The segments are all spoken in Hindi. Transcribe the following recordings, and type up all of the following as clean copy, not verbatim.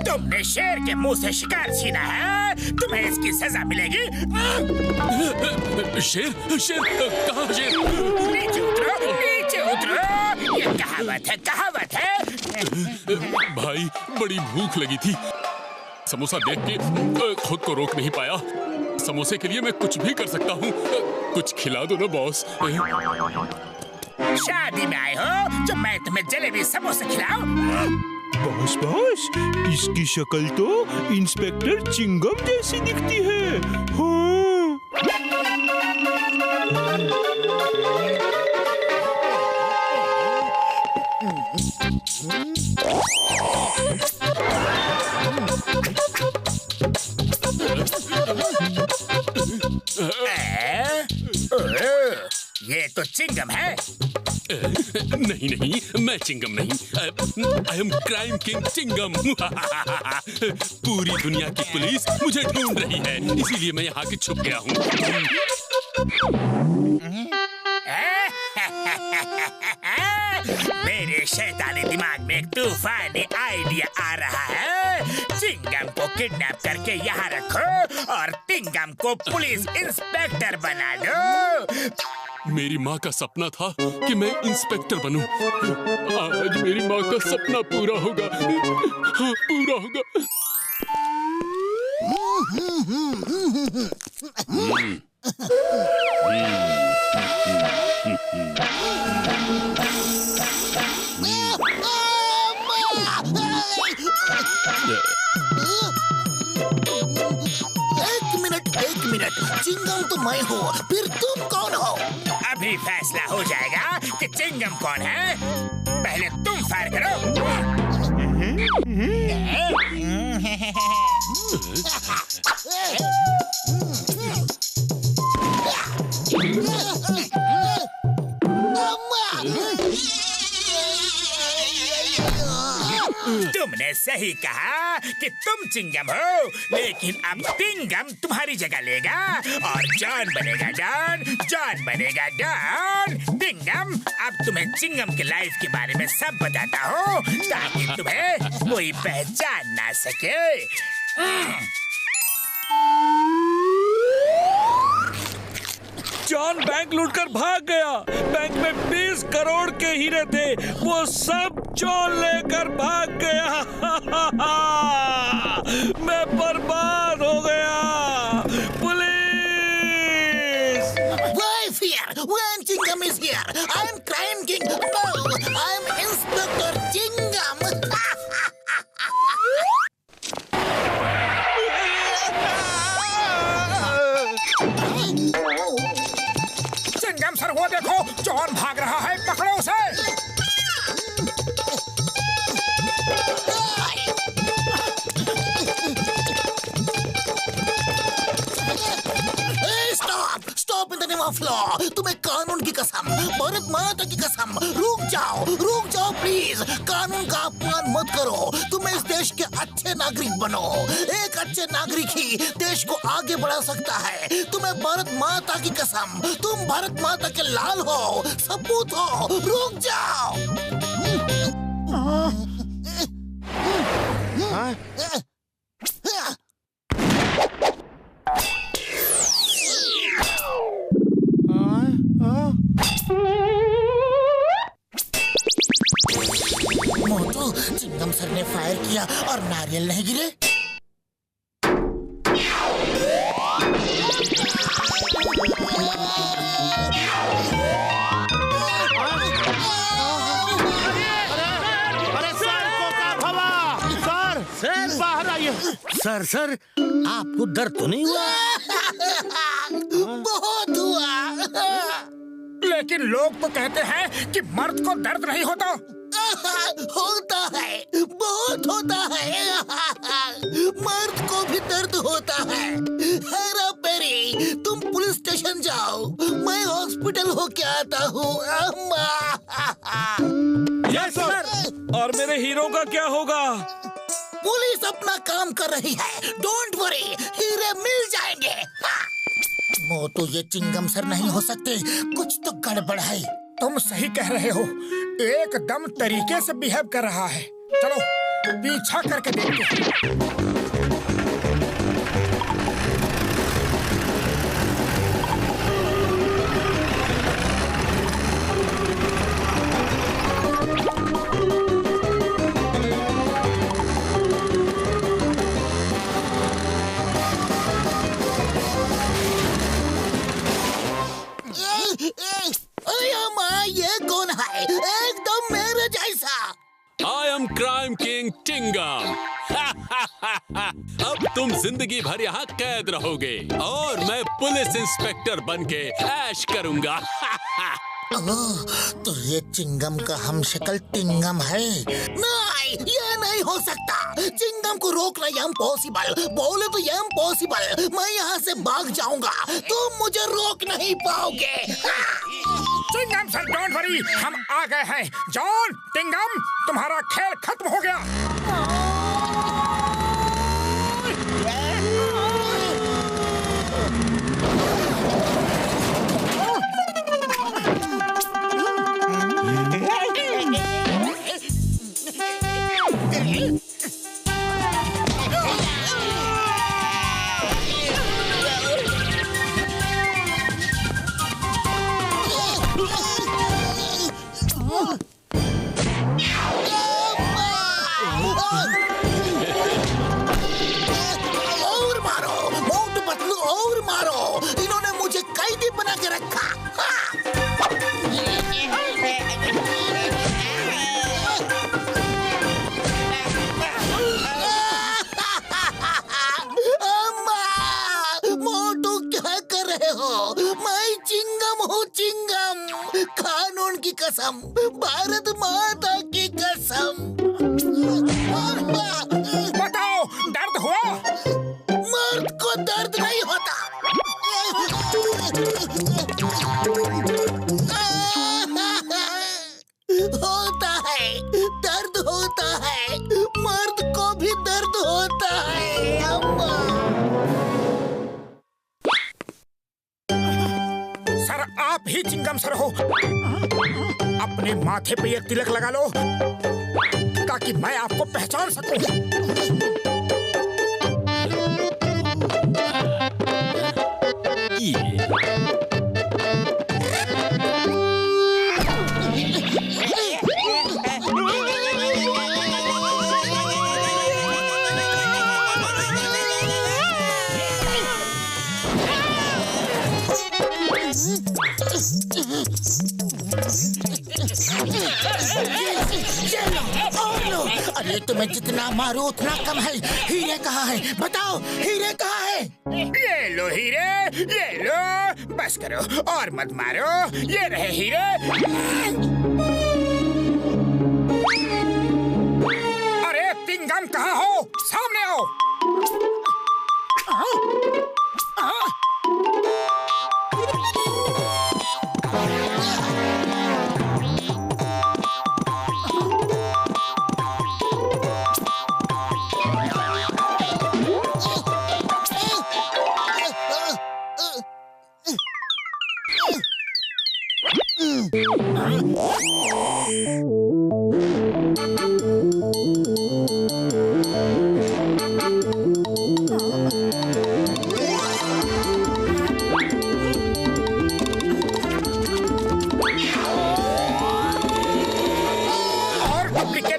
तुमने शेर के मुंह से शिकार छीना है, तुम्हें इसकी सजा मिलेगी। शेर शेर कहाँ शेर? नीचे उतरो, नीचे उतरो। ये कहावत है, कहावत है। भाई बड़ी भूख लगी थी, समोसा देख के खुद को रोक नहीं पाया। समोसे के लिए मैं कुछ भी कर सकता हूँ, कुछ खिला दो ना बॉस। शादी में आए हो जो मैं तुम्हें जलेबी समोसा खिलाऊं? बॉस बॉस, इसकी शक्ल तो इंस्पेक्टर चिंगम जैसी दिखती है। हाँ। ये तो चिंगम है। नहीं नहीं, मैं चिंगम नहीं, I am crime king Chingam. पूरी दुनिया की पुलिस मुझे ढूंढ रही है, इसीलिए मैं यहाँ के छुप गया हूँ। मेरे शैतानी दिमाग में एक तूफानी आइडिया आ रहा है। चिंगम को किडनैप करके यहाँ रखो और टिंगम को पुलिस इंस्पेक्टर बना दो। मेरी माँ का सपना था कि मैं इंस्पेक्टर बनूं। आज मेरी माँ का सपना पूरा होगा। हाँ, पूरा होगा। एक मिनट, चिंगम तो मैं हूँ, फिर तुम कौन हो? अभी फैसला हो जाएगा कि चिंगम कौन है। पहले तुम फायर करो। तुमने सही कहा कि तुम चिंगम हो, लेकिन अब टिंगम तुम्हारी जगह लेगा और जॉन बनेगा डॉन, जॉन बनेगा डॉन। टिंगम, अब तुम्हें चिंगम के लाइफ के बारे में सब बताता हूँ ताकि तुम्हें कोई पहचान ना सके। जॉन बैंक लूटकर भाग गया। बैंक में 20 करोड़ के हीरे थे, वो सब जॉन लेकर भाग गया। मैं बर्बाद हो गया। Police! Why fear when Chingam is here? I am crime king. No, I am Inspector Chingam. Chingam sir, वो देखो, जॉन भाग रहा है, पकड़ो उसे। Stop in the name of law. तुम्हें कानून की कसम, भारत माता की कसम, रुक जाओ प्लीज। कानून का अपमान मत करो। तुम इस देश के अच्छे नागरिक बनो। एक अच्छे नागरिक ही देश को आगे बढ़ा सकता है। तुम्हें भारत माता की कसम, तुम भारत माता के लाल हो, सपूत हो। रुक जाओ। मोटू, चिंगम सर ने फायर किया और नारियल नहीं गिरे। अरे सर को क्या भवा? सर बाहर आइए। सर आपको दर्द तो नहीं हुआ? बहुत हुआ। लेकिन लोग तो कहते हैं कि मर्द को दर्द नहीं होता। होता है, बहुत होता है। मर्द को भी दर्द होता है। हेरा फेरी, नहीं, तुम पुलिस स्टेशन जाओ, मैं हॉस्पिटल होके आता हूँ। Yes sir. और मेरे हीरो का क्या होगा? पुलिस अपना काम कर रही है, डोंट वरी, हीरे मिल जाएंगे। मोटू, ये चिंगम सर नहीं हो सकते, कुछ तो गड़बड़ है। तुम सही कह रहे हो, एकदम तरीके से बिहेव कर रहा है। चलो पीछा करके देखते हैं। ये कौन है? एकदम मेरे जैसा। I am crime king Chingam. अब तुम जिंदगी भर यहाँ कैद रहोगे और मैं पुलिस इंस्पेक्टर बनके ऐश करूंगा। तो ये चिंगम का हम शक्ल टिंगम है? नहीं, ये नहीं हो सकता। चिंगम को रोकना इम्पॉसिबल, बोले तो इम्पॉसिबल। मैं यहाँ से भाग जाऊंगा, तुम मुझे रोक नहीं पाओगे। चिंगम सर डोंट वरी, हम आ गए हैं। जॉन, टिंगम, तुम्हारा खेल खत्म हो गया। और मारो मोटू पतलू, और मारो, इन्होंने मुझे कैदी बना के रखा। मोटू क्या कर रहे हो? मैं चिंगम हूँ, चिंगम, कानून की कसम, भारत माता की कसम। बताओ, दर्द हुआ? मर्द को दर्द नहीं होता। होता है, दर्द होता है, मर्द को भी दर्द होता है। अम्मा। सर आप ही चिंगम सर हो। अपने माथे पे एक तिलक लगा लो ताकि मैं आपको पहचान सकूं। अरे तुम्हें जितना मारो उतना कम है। हीरे कहाँ है? बताओ, हीरे कहाँ है? ये लो हीरे, ये लो। बस करो और मत मारो। ये रहे हीरे। अरे टिंगम कहाँ हो? सामने आओ।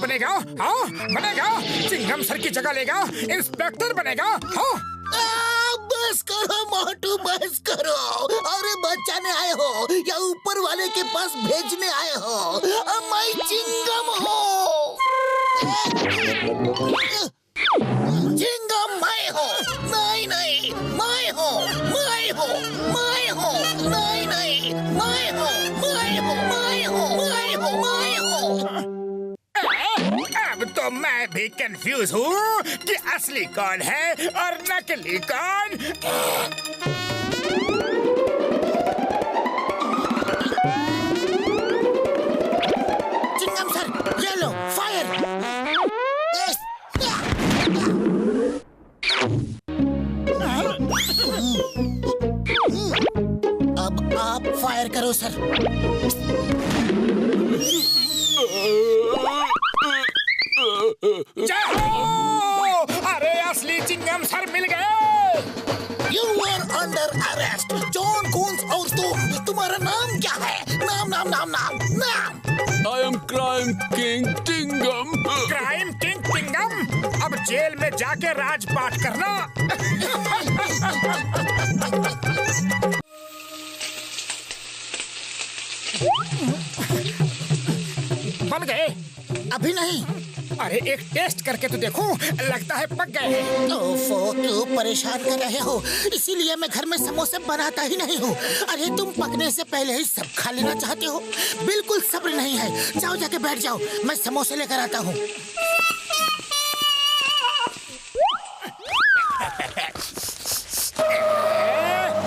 बनेगा? हाँ बनेगा। चिंगम सर की जगह लेगा, इंस्पेक्टर बनेगा। हाँ बस करो मोटू, बस करो। अरे बचाने आए हो या ऊपर वाले के पास भेजने आए हो? मैं चिंगम हूँ। चिंगम मैं हूँ। नहीं नहीं, मैं हूँ, मैं हूँ, मैं हूँ। नहीं नहीं, मैं हूँ, मैं हूँ, मैं हूँ, मैं हूँ, मैं हूँ। अब तो मैं भी कंफ्यूज हूँ कि असली कौन है और नकली कौन। फायर करो सर। जय हो! अरे असली चिंगम सर मिल गए। You are under arrest, John Coons. और तुम्हारा नाम क्या है? नाम नाम नाम नाम नाम। I am Crime King Tingam. Crime king Chingam, अब जेल में जाके राजपाट करना। बन गए? अभी नहीं। अरे एक टेस्ट करके तो देखो, लगता है पक गए हैं। ओफो, क्यों परेशान कर रहे हो? इसीलिए मैं घर में समोसे बनाता ही नहीं हूँ। अरे तुम पकने से पहले ही सब खा लेना चाहते हो। बिल्कुल सब्र नहीं है। जाओ जाके बैठ जाओ, मैं समोसे लेकर आता हूँ।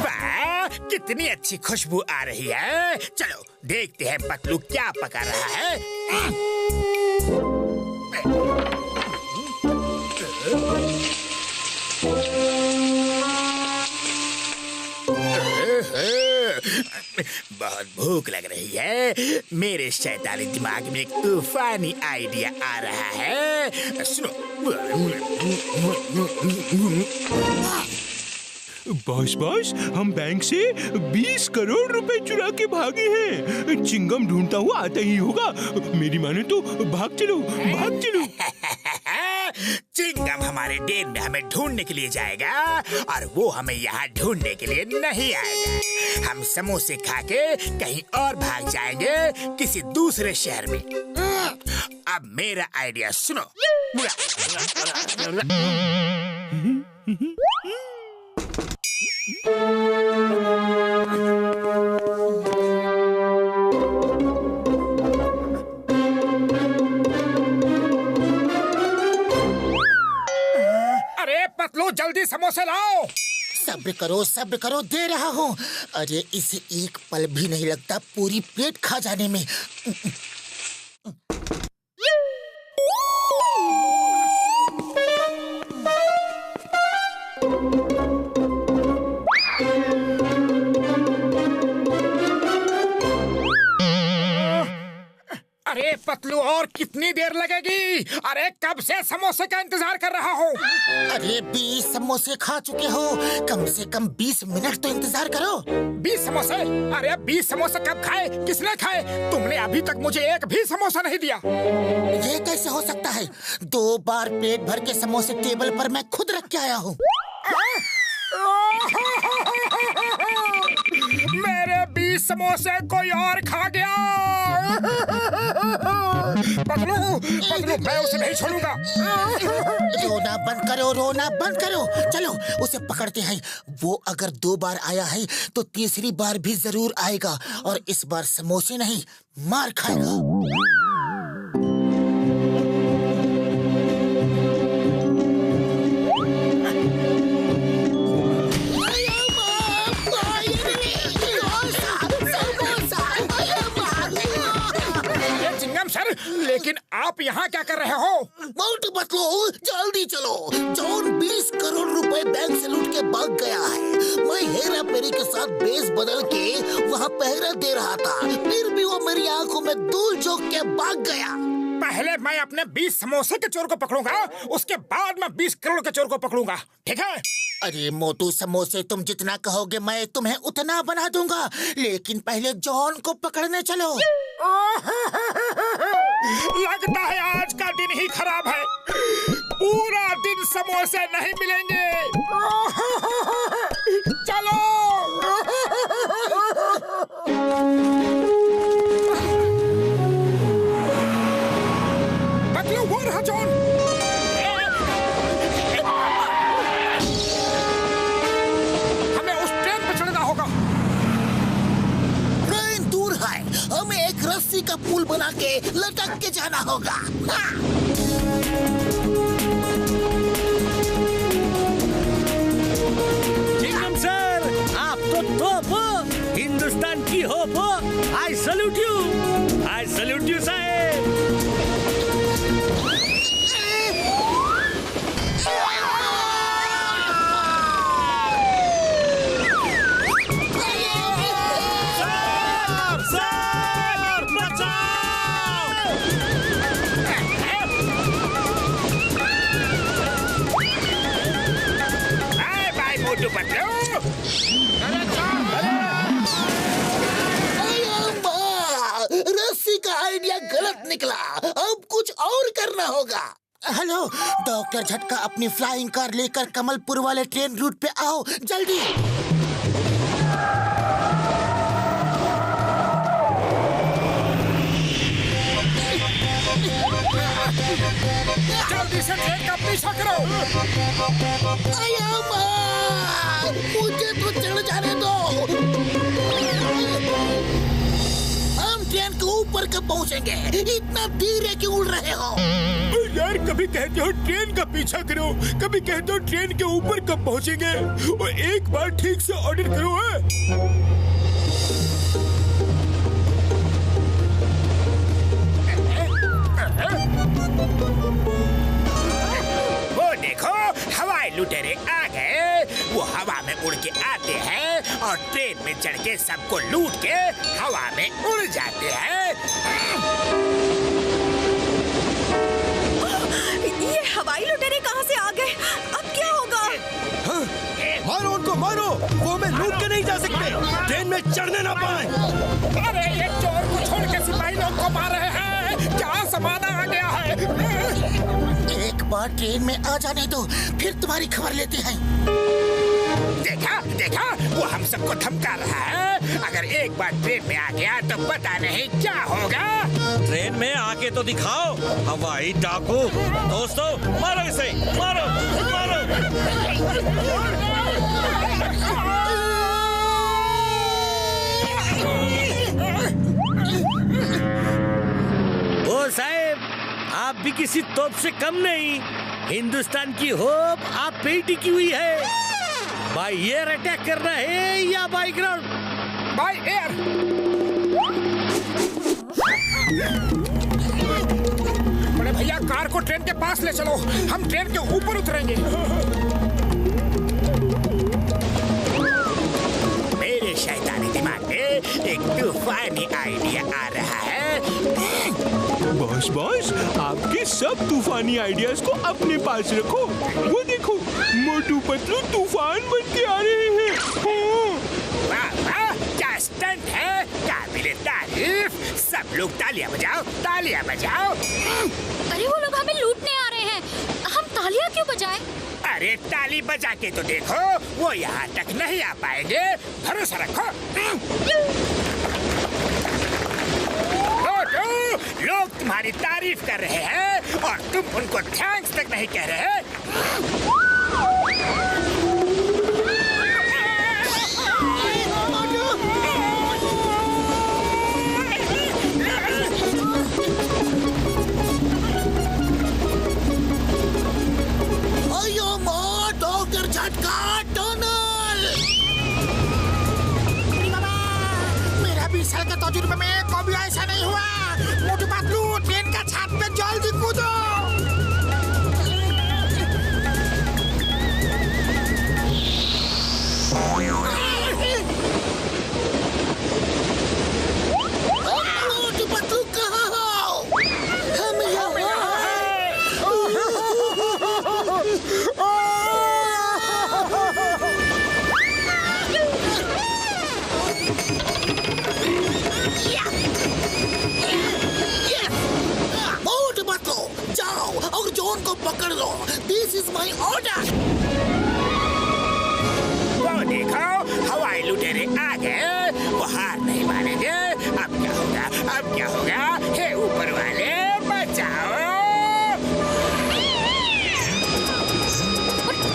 वाह, कितनी अच्छी खुशबू आ रही है। चलो देखते हैं पतलू क्या पका रहा है। बहुत भूख लग रही है। मेरे शैतानी दिमाग में एक तूफानी आइडिया आ रहा है। सुनो। बॉस हम बैंक से 20 करोड़ रुपए चुरा के भागे हैं। चिंगम ढूंढता हुआ आता ही होगा। मेरी माने तो भाग चलो, भाग चलो। चिंगम हमारे डेन में हमें ढूंढने के लिए जाएगा और वो हमें यहाँ ढूंढने के लिए नहीं आएगा। हम समोसे खा के कहीं और भाग जाएंगे, किसी दूसरे शहर में। अब मेरा आइडिया सुनो। अरे पतलू, जल्दी समोसे लाओ। सब्र करो, दे रहा हूँ। अरे इसे एक पल भी नहीं लगता पूरी प्लेट खा जाने में। अरे पतलू, और कितनी देर लगेगी? अरे कब से समोसे का इंतजार कर रहा हूँ। अरे 20 समोसे खा चुके हो, कम से कम 20 मिनट तो इंतजार करो। 20 समोसे? अरे 20 समोसे कब खाए? किसने खाए? तुमने अभी तक मुझे एक भी समोसा नहीं दिया। ये कैसे हो सकता है? 2 बार पेट भर के समोसे टेबल पर मैं खुद रख के आया हूँ। मेरे 20 समोसे कोई और खा गया। पतलू, मैं उसे नहीं छोड़ूंगा। रोना बंद करो। चलो उसे पकड़ते हैं। वो अगर 2 बार आया है तो तीसरी बार भी जरूर आएगा, और इस बार समोसे नहीं, मार खाएगा। लेकिन आप यहाँ क्या कर रहे हो? मोटू पतलू, जल्दी चलो। जॉन 20 करोड़ रुपए बैंक से लूट के भाग गया है। मैं हेरा फेरी के साथ बेस बदल के वहाँ पहरा दे रहा था, फिर भी वो मेरी आंखों में धूल झोंक के भाग गया। पहले मैं अपने 20 समोसे के चोर को पकड़ूंगा, उसके बाद मैं 20 करोड़ के चोर को पकड़ूंगा, ठीक है? अरे मोटू, समोसे तुम जितना कहोगे मैं तुम्हें उतना बना दूंगा, लेकिन पहले जॉन को पकड़ने चलो। लगता है आज का दिन ही खराब है। पूरा दिन समोसे नहीं मिलेंगे। चलो। पतलू, वो रहा जॉन। हमें उस ट्रेन पर चढ़ना होगा। ट्रेन दूर है, हमें एक रस्सी का पुल बना के लटक के जाना होगा। चिंगम सर, आप तो तोप हो, हिंदुस्तान की होप हो। आई सल्यूट यू साहेब। होगा। हेलो डॉक्टर झटका, अपनी फ्लाइंग कार लेकर कमलपुर वाले ट्रेन रूट पे आओ जल्दी। जल्दी से ट्रेन का पीछा करो। मुझे तो चढ़ जाने दो। हम ट्रेन के ऊपर कब पहुंचेंगे? इतना धीरे क्यों उड़ रहे हो? यार कभी कहते हो ट्रेन का पीछा करो, कभी कहते हो ट्रेन के ऊपर कब पहुंचेंगे। और एक बार ठीक से ऑर्डर करो है। वो देखो हवाई लुटेरे आ गए। वो हवा में उड़ के आते हैं और ट्रेन में चढ़ के सबको लूट के हवा में उड़ जाते हैं। ये हवाई लुटेरे कहाँ से आ गए? अब क्या होगा? हाँ? मारो उनको, मारो। वो हमें लूट के नहीं जा सकते, ट्रेन में चढ़ने ना पाए। अरे ये चोर को छोड़ के सिपाही लोग को मार रहे हैं। क्या समाना आ गया है? एक बार ट्रेन में आ जाने दो, फिर तुम्हारी खबर लेते हैं। देखा देखा, वो हम सबको धमका रहा है। अगर एक बार ट्रेन में आ गया तो पता नहीं क्या होगा। ट्रेन में आके तो दिखाओ हवाई डाकू। दोस्तों मारो इसे, मारो मारो। ओ साहब, आप भी किसी तोप से कम नहीं। हिंदुस्तान की होप आप पे ही टिकी हुई है। बाय एयर अटैक करना है या बाय ग्राउंड? By air. बड़े भैया कार को ट्रेन के पास ले चलो, हम ट्रेन के ऊपर उतरेंगे। मेरे शैतानी दिमाग में एक तूफानी आइडिया आ रहा है। बॉस आपके सब तूफानी आइडियाज को अपने पास रखो। वो देखो मोटू पतलू तूफान बन के आ रहे हैं। वाह वाह, क्या स्टंट है, काबिले तारीफ। सब लोग तालियां बजाओ, तालियां बजाओ। अरे वो लोग हमें लूटने आ रहे हैं, हम तालियां क्यों बजाएं? अरे ताली बजा के तो देखो, वो यहाँ तक नहीं आ पाएंगे। भरोसा रखो। लोग तुम्हारी तारीफ कर रहे हैं और तुम उनको थैंक्स तक नहीं कह रहे। अयो माँ, डॉक्टर झटका टनल। मेरा 20 साल का तजुर्बे में कभी ऐसा नहीं हुआ। मोटू पतलू ट्रेन का छत पे जल्दी कूदो। मोटू पतलू कहाँ हो? हम यहाँ मोटू पतलू जाओ और जॉन को पकड़ लो। This is my order. वो देखो हवाई लुटेरे आ गए। वो हार नहीं मानेंगे। अब क्या होगा, अब क्या होगा? हे ऊपर वाले बचाओ।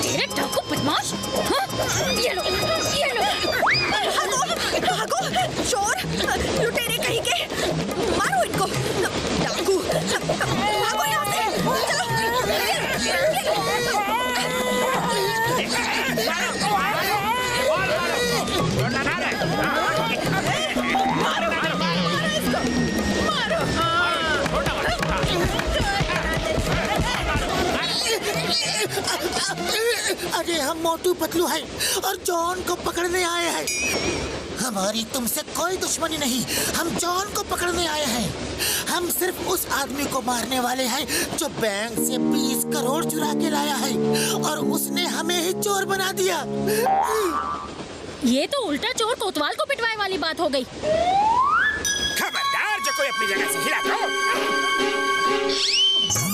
तेरे डाकू बदमाश, हाँ? ये लो, ये लो। भागो, भागो, चोर, लुटेरे कहीं के, मारो इनको। डाकू, भागो यहाँ से। अरे हम मोटू पतलू हैं और जॉन को पकड़ने आए हैं। हमारी तुमसे कोई दुश्मनी नहीं, हम जॉन को पकड़ने आए हैं। हम सिर्फ उस आदमी को मारने वाले हैं जो बैंक से 20 करोड़ चुरा के लाया है और उसने हमें ही चोर बना दिया। ये तो उल्टा चोर कोतवाल को पिटवाए वाली बात हो गई। खबरदार, जो कोई अपनी जगह से हिला तो। नंबर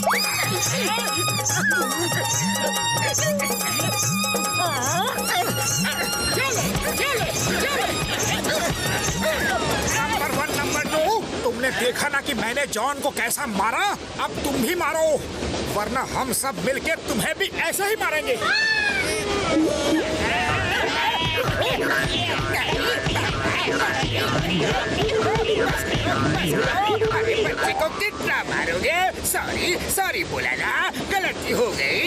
1 नंबर 2, तुमने देखा ना कि मैंने जॉन को कैसा मारा? अब तुम भी मारो, वरना हम सब मिलके तुम्हें भी ऐसे ही मारेंगे। बच्चे को कितना मारोगे? सॉरी सॉरी बोला ना, गलती हो गई।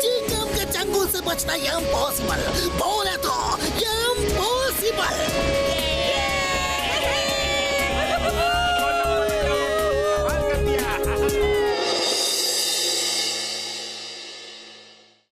चिंगम के चंगुल से बचना इम्पॉसिबल। बोले तो इम्पॉसिबल।